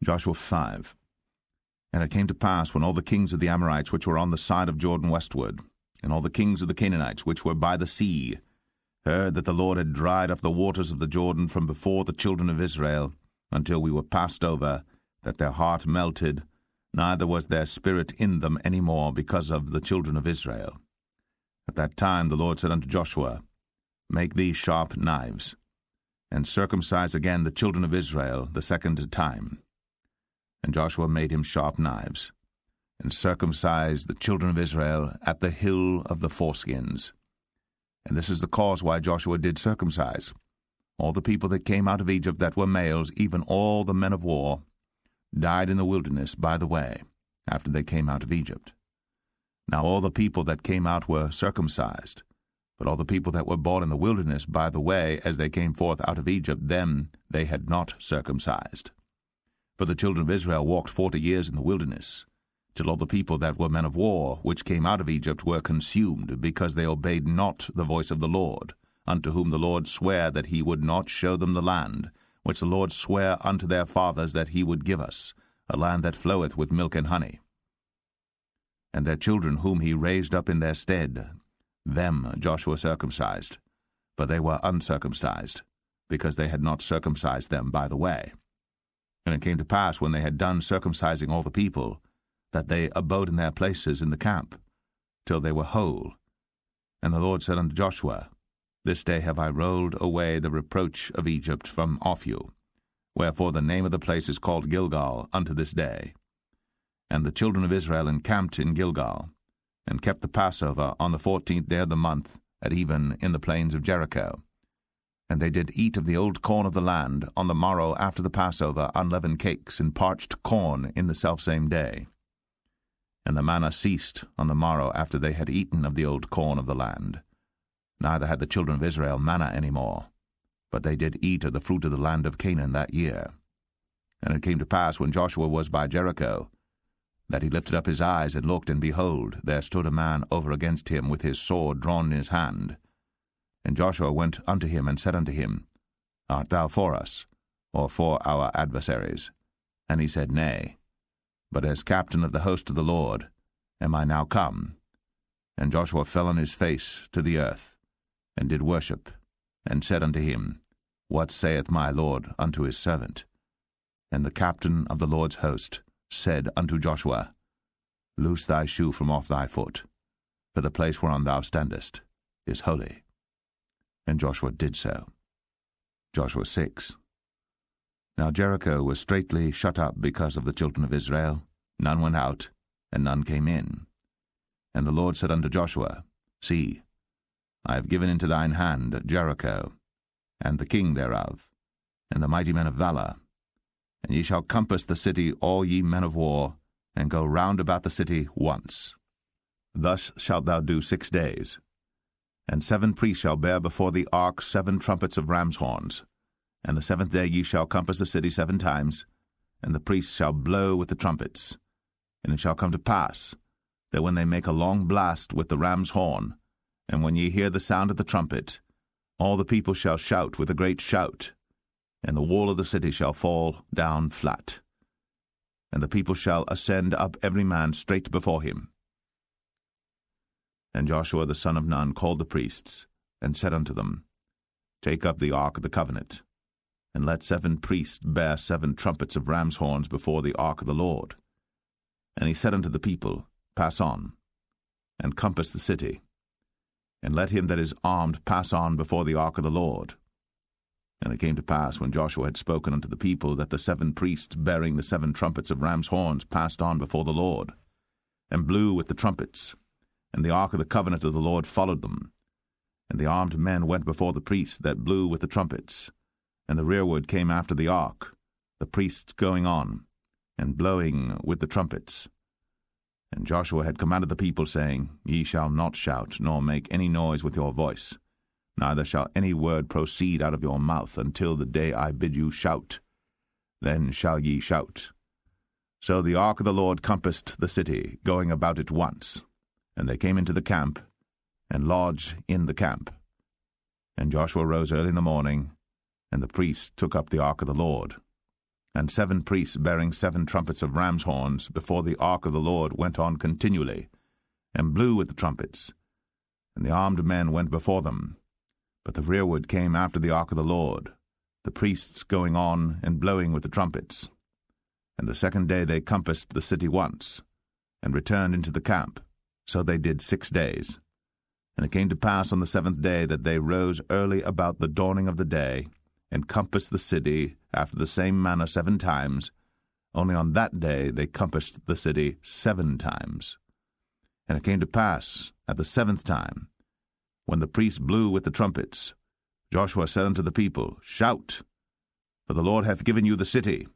Joshua 5. And it came to pass, when all the kings of the Amorites which were on the side of Jordan westward, and all the kings of the Canaanites which were by the sea, heard that the Lord had dried up the waters of the Jordan from before the children of Israel, until we were passed over, that their heart melted, neither was their spirit in them any more because of the children of Israel. At that time the Lord said unto Joshua, Make thee sharp knives, and circumcise again the children of Israel the second time. And Joshua made him sharp knives, and circumcised the children of Israel at the hill of the foreskins. And this is the cause why Joshua did circumcise all the people that came out of Egypt that were males, even all the men of war, died in the wilderness by the way, after they came out of Egypt. Now all the people that came out were circumcised, but all the people that were born in the wilderness by the way, as they came forth out of Egypt, them they had not circumcised. For the children of Israel walked 40 years in the wilderness, till all the people that were men of war, which came out of Egypt, were consumed, because they obeyed not the voice of the Lord, unto whom the Lord sware that he would not show them the land, which the Lord sware unto their fathers that he would give us, a land that floweth with milk and honey. And their children whom he raised up in their stead, them Joshua circumcised, for they were uncircumcised, because they had not circumcised them by the way. And it came to pass, when they had done circumcising all the people, that they abode in their places in the camp, till they were whole. And the Lord said unto Joshua, This day have I rolled away the reproach of Egypt from off you. Wherefore the name of the place is called Gilgal unto this day. And the children of Israel encamped in Gilgal, and kept the Passover on the 14th day of the month, at even in the plains of Jericho. And they did eat of the old corn of the land on the morrow after the Passover, unleavened cakes and parched corn in the selfsame day. And the manna ceased on the morrow after they had eaten of the old corn of the land. Neither had the children of Israel manna any more, but they did eat of the fruit of the land of Canaan that year. And it came to pass, when Joshua was by Jericho, that he lifted up his eyes and looked, and behold, there stood a man over against him with his sword drawn in his hand. And Joshua went unto him, and said unto him, Art thou for us, or for our adversaries? And he said, Nay, but as captain of the host of the Lord am I now come. And Joshua fell on his face to the earth, and did worship, and said unto him, What saith my Lord unto his servant? And the captain of the Lord's host said unto Joshua, Loose thy shoe from off thy foot, for the place whereon thou standest is holy. And Joshua did so. Joshua 6. Now Jericho was straitly shut up because of the children of Israel. None went out, and none came in. And the Lord said unto Joshua, See, I have given into thine hand Jericho, and the king thereof, and the mighty men of valor. And ye shall compass the city, all ye men of war, and go round about the city once. Thus shalt thou do 6 days. And 7 priests shall bear before the ark 7 trumpets of ram's horns. And the 7th day ye shall compass the city 7 times, and the priests shall blow with the trumpets. And it shall come to pass, that when they make a long blast with the ram's horn, and when ye hear the sound of the trumpet, all the people shall shout with a great shout, and the wall of the city shall fall down flat. And the people shall ascend up every man straight before him. And Joshua the son of Nun called the priests, and said unto them, Take up the ark of the covenant, and let 7 priests bear 7 trumpets of ram's horns before the ark of the Lord. And he said unto the people, Pass on, and compass the city, and let him that is armed pass on before the ark of the Lord. And it came to pass, when Joshua had spoken unto the people, that the 7 priests bearing the 7 trumpets of ram's horns passed on before the Lord, and blew with the trumpets. And the ark of the covenant of the Lord followed them. And the armed men went before the priests that blew with the trumpets. And the rearward came after the ark, the priests going on, and blowing with the trumpets. And Joshua had commanded the people, saying, Ye shall not shout, nor make any noise with your voice, neither shall any word proceed out of your mouth until the day I bid you shout. Then shall ye shout. So the ark of the Lord compassed the city, going about it once. And they came into the camp, and lodged in the camp. And Joshua rose early in the morning, and the priests took up the ark of the Lord. And 7 priests bearing 7 trumpets of ram's horns before the ark of the Lord went on continually, and blew with the trumpets. And the armed men went before them. But the rearward came after the ark of the Lord, the priests going on and blowing with the trumpets. And the 2nd day they compassed the city once, and returned into the camp. So they did 6 days. And it came to pass on the 7th day that they rose early about the dawning of the day, and compassed the city after the same manner 7 times. Only on that day they compassed the city 7 times. And it came to pass at the 7th time, when the priests blew with the trumpets, Joshua said unto the people, Shout, for the Lord hath given you the city.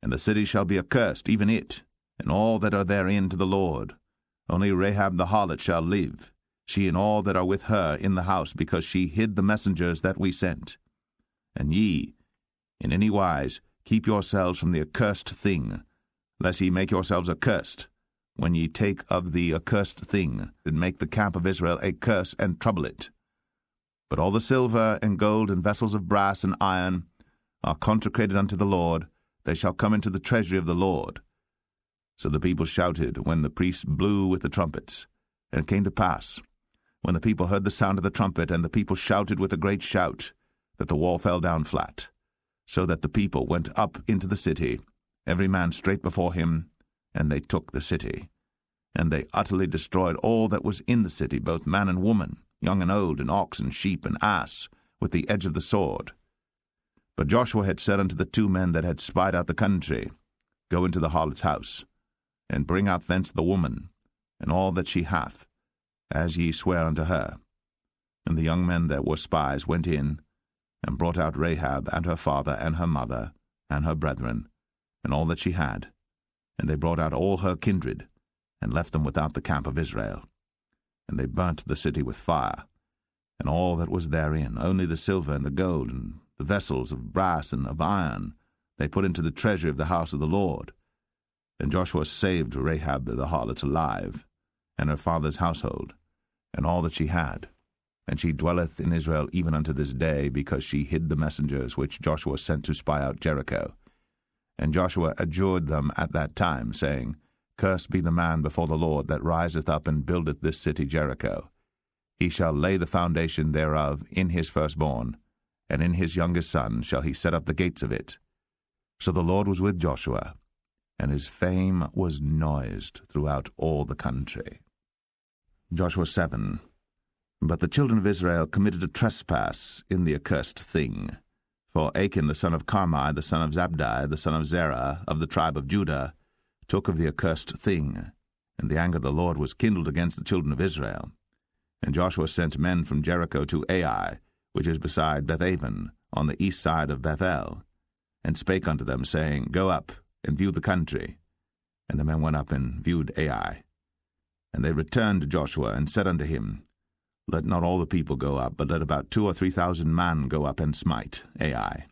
And the city shall be accursed, even it, and all that are therein to the Lord. Only Rahab the harlot shall live, she and all that are with her in the house, because she hid the messengers that we sent. And ye, in any wise, keep yourselves from the accursed thing, lest ye make yourselves accursed, when ye take of the accursed thing, and make the camp of Israel a curse, and trouble it. But all the silver and gold and vessels of brass and iron are consecrated unto the Lord, they shall come into the treasury of the Lord. So the people shouted when the priests blew with the trumpets. And it came to pass, when the people heard the sound of the trumpet, and the people shouted with a great shout, that the wall fell down flat, so that the people went up into the city, every man straight before him, and they took the city. And they utterly destroyed all that was in the city, both man and woman, young and old, and ox and sheep and ass, with the edge of the sword. But Joshua had said unto the 2 men that had spied out the country, Go into the harlot's house, and bring out thence the woman, and all that she hath, as ye swear unto her. And the young men that were spies went in, and brought out Rahab and her father and her mother and her brethren, and all that she had. And they brought out all her kindred, and left them without the camp of Israel. And they burnt the city with fire, and all that was therein, only the silver and the gold, and the vessels of brass and of iron, they put into the treasury of the house of the Lord. And Joshua saved Rahab the harlot alive, and her father's household, and all that she had. And she dwelleth in Israel even unto this day, because she hid the messengers which Joshua sent to spy out Jericho. And Joshua adjured them at that time, saying, Cursed be the man before the Lord that riseth up and buildeth this city Jericho. He shall lay the foundation thereof in his firstborn, and in his youngest son shall he set up the gates of it. So the Lord was with Joshua, and his fame was noised throughout all the country. Joshua 7. But the children of Israel committed a trespass in the accursed thing. For Achan the son of Carmi, the son of Zabdi, the son of Zerah, of the tribe of Judah, took of the accursed thing, and the anger of the Lord was kindled against the children of Israel. And Joshua sent men from Jericho to Ai, which is beside Bethaven, on the east side of Bethel, and spake unto them, saying, Go up, and view the country. And the men went up and viewed Ai. And they returned to Joshua, and said unto him, Let not all the people go up, but let about 2,000 or 3,000 men go up and smite Ai.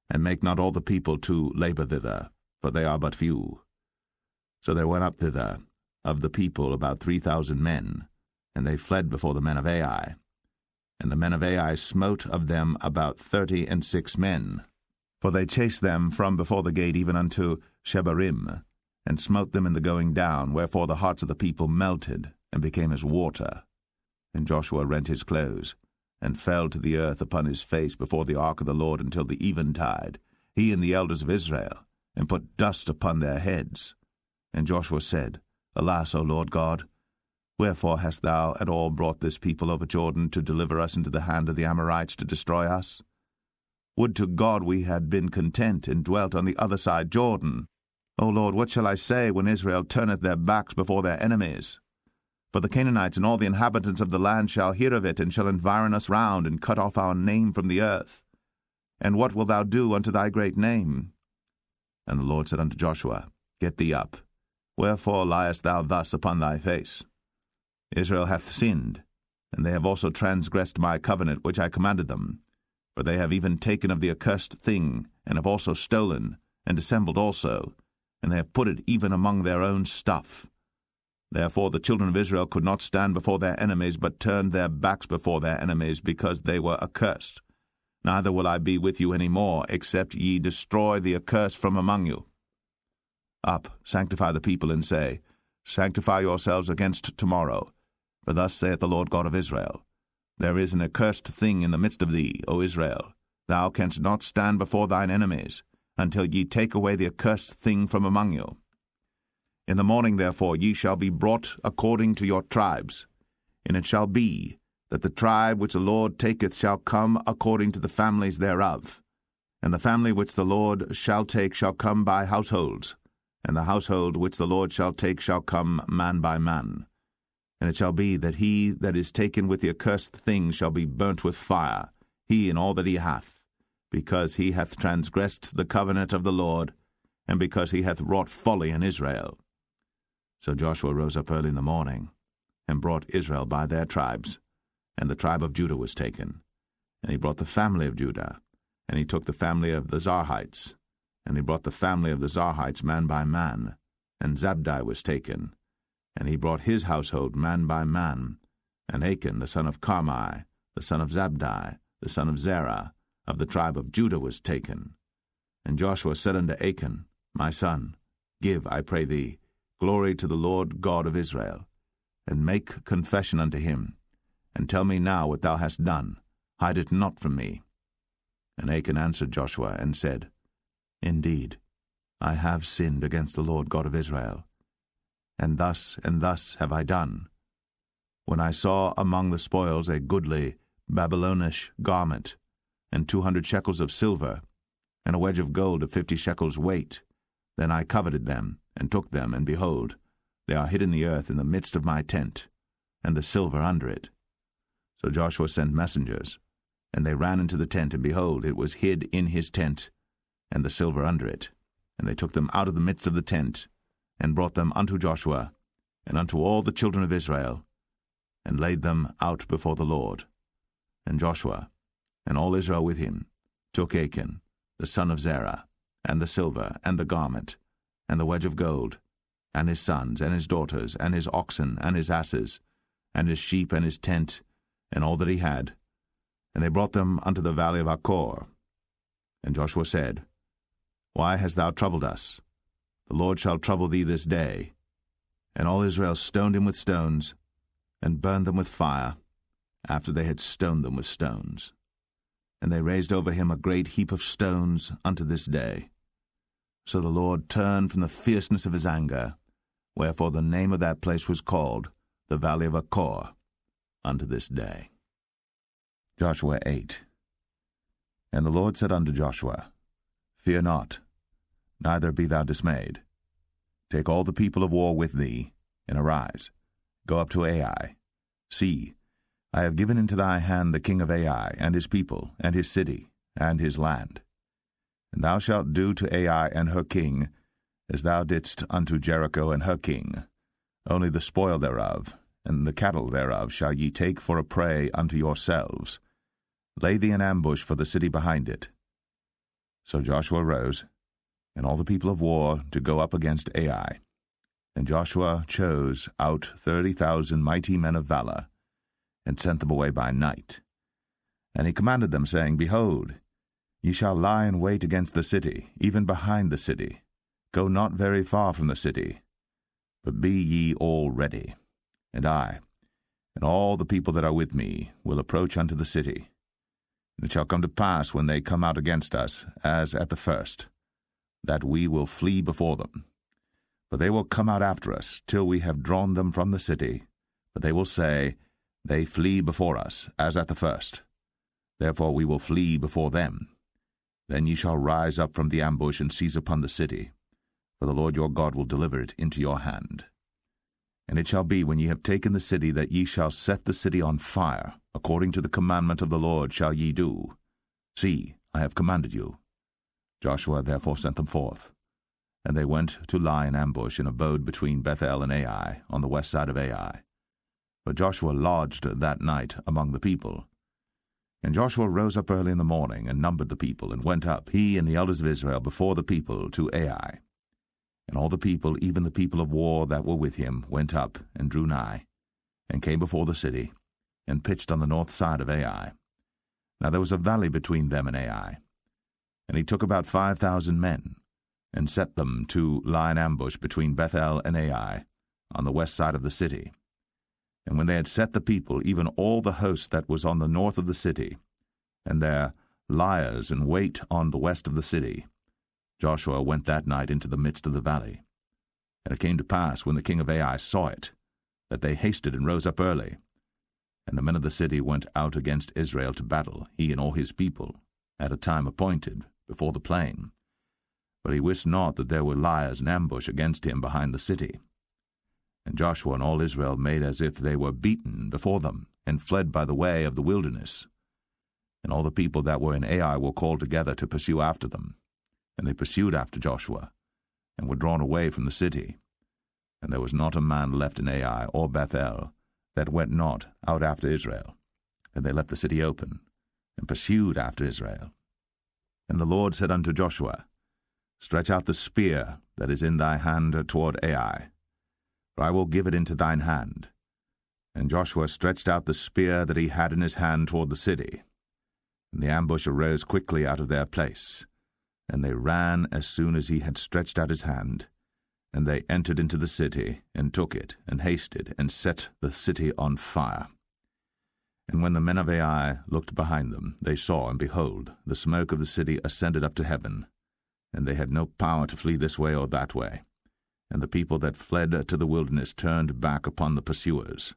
And make not all the people to labor thither, for they are but few. So there went up thither of the people about 3,000 men, and they fled before the men of Ai. And the men of Ai smote of them about 36 men. For they chased them from before the gate even unto Shebarim, and smote them in the going down, wherefore the hearts of the people melted, and became as water. And Joshua rent his clothes, and fell to the earth upon his face before the ark of the Lord until the eventide, he and the elders of Israel, and put dust upon their heads. And Joshua said, Alas, O Lord God, wherefore hast thou at all brought this people over Jordan to deliver us into the hand of the Amorites to destroy us? Would to God we had been content and dwelt on the other side Jordan. O Lord, what shall I say when Israel turneth their backs before their enemies? For the Canaanites and all the inhabitants of the land shall hear of it, and shall environ us round, and cut off our name from the earth. And what wilt thou do unto thy great name? And the Lord said unto Joshua, Get thee up. Wherefore liest thou thus upon thy face? Israel hath sinned, and they have also transgressed my covenant which I commanded them. For they have even taken of the accursed thing, and have also stolen, and dissembled also, and they have put it even among their own stuff. Therefore the children of Israel could not stand before their enemies, but turned their backs before their enemies, because they were accursed. neither will I be with you any more, except ye destroy the accursed from among you. Up, sanctify the people, and say, Sanctify yourselves against tomorrow. For thus saith the Lord God of Israel, There is an accursed thing in the midst of thee, O Israel. Thou canst not stand before thine enemies, until ye take away the accursed thing from among you. In the morning, therefore, ye shall be brought according to your tribes. And it shall be, that the tribe which the Lord taketh shall come according to the families thereof. And the family which the Lord shall take shall come by households, and the household which the Lord shall take shall come man by man. And it shall be that he that is taken with the accursed thing shall be burnt with fire, he and all that he hath, because he hath transgressed the covenant of the Lord, and because he hath wrought folly in Israel. So Joshua rose up early in the morning, and brought Israel by their tribes, and the tribe of Judah was taken. And he brought the family of Judah, and he took the family of the Zarhites, and he brought the family of the Zarhites man by man, and Zabdi was taken, and he brought his household man by man, and Achan the son of Carmi, the son of Zabdi, the son of Zerah, of the tribe of Judah was taken. And Joshua said unto Achan, My son, give, I pray thee, glory to the Lord God of Israel, and make confession unto him, and tell me now what thou hast done, hide it not from me. And Achan answered Joshua, and said, Indeed, I have sinned against the Lord God of Israel, and thus have I done. When I saw among the spoils a goodly Babylonish garment, and 200 shekels of silver, and a wedge of gold of 50 shekels weight, then I coveted them, and took them, and behold, they are hid in the earth in the midst of my tent, and the silver under it. So Joshua sent messengers, and they ran into the tent, and behold, it was hid in his tent, and the silver under it. And they took them out of the midst of the tent, and brought them unto Joshua, and unto all the children of Israel, and laid them out before the Lord. And Joshua, and all Israel with him, took Achan, the son of Zerah, and the silver, and the garment, and the wedge of gold, and his sons, and his daughters, and his oxen, and his asses, and his sheep, and his tent, and all that he had. And they brought them unto the valley of Achor. And Joshua said, Why hast thou troubled us? The Lord shall trouble thee this day. And all Israel stoned him with stones, and burned them with fire, after they had stoned them with stones. And they raised over him a great heap of stones unto this day. So the Lord turned from the fierceness of his anger, wherefore the name of that place was called the Valley of Achor unto this day. Joshua 8. And the Lord said unto Joshua, Fear not, neither be thou dismayed. Take all the people of war with thee, and arise, go up to Ai. See, I have given into thy hand the king of Ai, and his people, and his city, and his land. And thou shalt do to Ai and her king, as thou didst unto Jericho and her king. Only the spoil thereof, and the cattle thereof shall ye take for a prey unto yourselves. Lay thee an ambush for the city behind it. So Joshua rose, and all the people of war, to go up against Ai. And Joshua chose out 30,000 mighty men of valor, and sent them away by night. And he commanded them, saying, Behold, ye shall lie in wait against the city, even behind the city. Go not very far from the city, but be ye all ready. And I, and all the people that are with me, will approach unto the city. And it shall come to pass, when they come out against us, as at the first, that we will flee before them. But they will come out after us, till we have drawn them from the city. But they will say, They flee before us, as at the first. Therefore we will flee before them. Then ye shall rise up from the ambush, and seize upon the city, for the Lord your God will deliver it into your hand. And it shall be, when ye have taken the city, that ye shall set the city on fire, according to the commandment of the Lord shall ye do. See, I have commanded you. Joshua therefore sent them forth. And they went to lie in ambush, and abode between Bethel and Ai, on the west side of Ai. But Joshua lodged that night among the people. And Joshua rose up early in the morning, and numbered the people, and went up, he and the elders of Israel, before the people to Ai. And all the people, even the people of war that were with him, went up, and drew nigh, and came before the city, and pitched on the north side of Ai. Now there was a valley between them and Ai. And he took about 5,000 men, and set them to lie in ambush between Bethel and Ai, on the west side of the city. And when they had set the people, even all the host that was on the north of the city, and their liers in wait on the west of the city, Joshua went that night into the midst of the valley. And it came to pass, when the king of Ai saw it, that they hasted and rose up early. And the men of the city went out against Israel to battle, he and all his people, at a time appointed, before the plain. But he wist not that there were liers in ambush against him behind the city. And Joshua and all Israel made as if they were beaten before them, and fled by the way of the wilderness. And all the people that were in Ai were called together to pursue after them. And they pursued after Joshua, and were drawn away from the city. And there was not a man left in Ai or Bethel that went not out after Israel. And they left the city open, and pursued after Israel. And the Lord said unto Joshua, Stretch out the spear that is in thy hand toward Ai, for I will give it into thine hand. And Joshua stretched out the spear that he had in his hand toward the city. And the ambush arose quickly out of their place. And they ran as soon as he had stretched out his hand. And they entered into the city, and took it, and hasted, and set the city on fire. And when the men of Ai looked behind them, they saw, and behold, the smoke of the city ascended up to heaven. And they had no power to flee this way or that way. And the people that fled to the wilderness turned back upon the pursuers.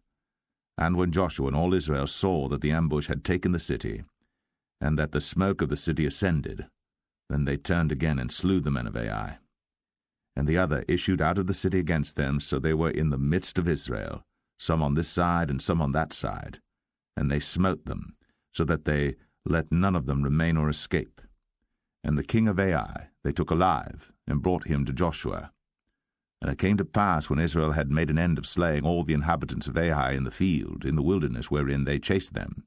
And when Joshua and all Israel saw that the ambush had taken the city, and that the smoke of the city ascended, then they turned again and slew the men of Ai. And the other issued out of the city against them, so they were in the midst of Israel, some on this side and some on that side. And they smote them, so that they let none of them remain or escape. And the king of Ai they took alive, and brought him to Joshua. And it came to pass, when Israel had made an end of slaying all the inhabitants of Ai in the field, in the wilderness wherein they chased them,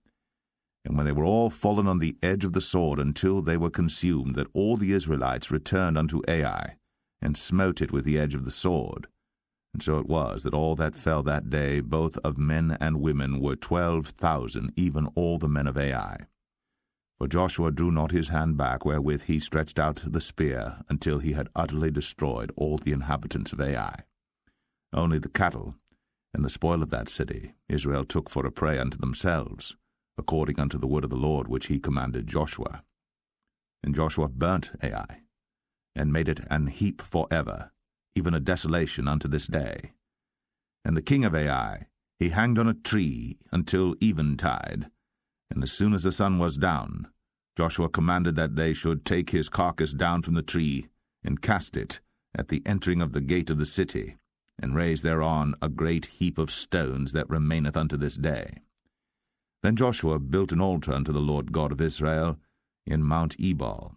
and when they were all fallen on the edge of the sword until they were consumed, that all the Israelites returned unto Ai, and smote it with the edge of the sword. And so it was that all that fell that day, both of men and women, were 12,000, even all the men of Ai. For Joshua drew not his hand back, wherewith he stretched out the spear, until he had utterly destroyed all the inhabitants of Ai. Only the cattle and the spoil of that city Israel took for a prey unto themselves, according unto the word of the Lord which he commanded Joshua. And Joshua burnt Ai, and made it an heap for ever, even a desolation unto this day. And the king of Ai he hanged on a tree until eventide, and as soon as the sun was down, Joshua commanded that they should take his carcass down from the tree, and cast it at the entering of the gate of the city, and raise thereon a great heap of stones that remaineth unto this day. Then Joshua built an altar unto the Lord God of Israel in Mount Ebal,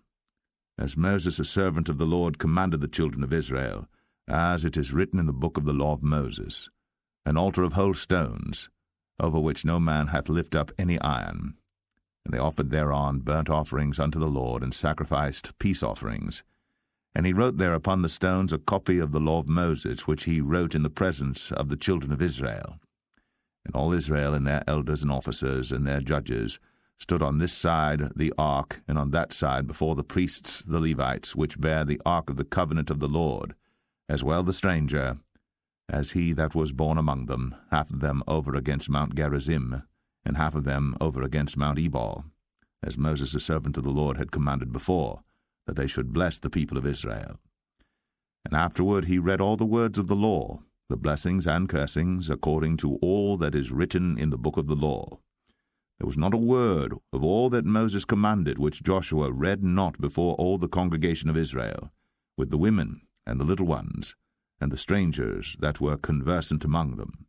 as Moses a servant of the Lord commanded the children of Israel, as it is written in the book of the law of Moses, an altar of whole stones, over which no man hath lifted up any iron. And they offered thereon burnt offerings unto the Lord, and sacrificed peace offerings. And he wrote there upon the stones a copy of the law of Moses, which he wrote in the presence of the children of Israel. And all Israel and their elders and officers and their judges stood on this side the ark, and on that side before the priests the Levites, which bear the ark of the covenant of the Lord, as well the stranger, as he that was born among them, half of them over against Mount Gerizim, and half of them over against Mount Ebal, as Moses the servant of the Lord had commanded before, that they should bless the people of Israel. And afterward he read all the words of the law, the blessings and cursings, according to all that is written in the book of the law. There was not a word of all that Moses commanded which Joshua read not before all the congregation of Israel, with the women and the little ones, and the strangers that were conversant among them.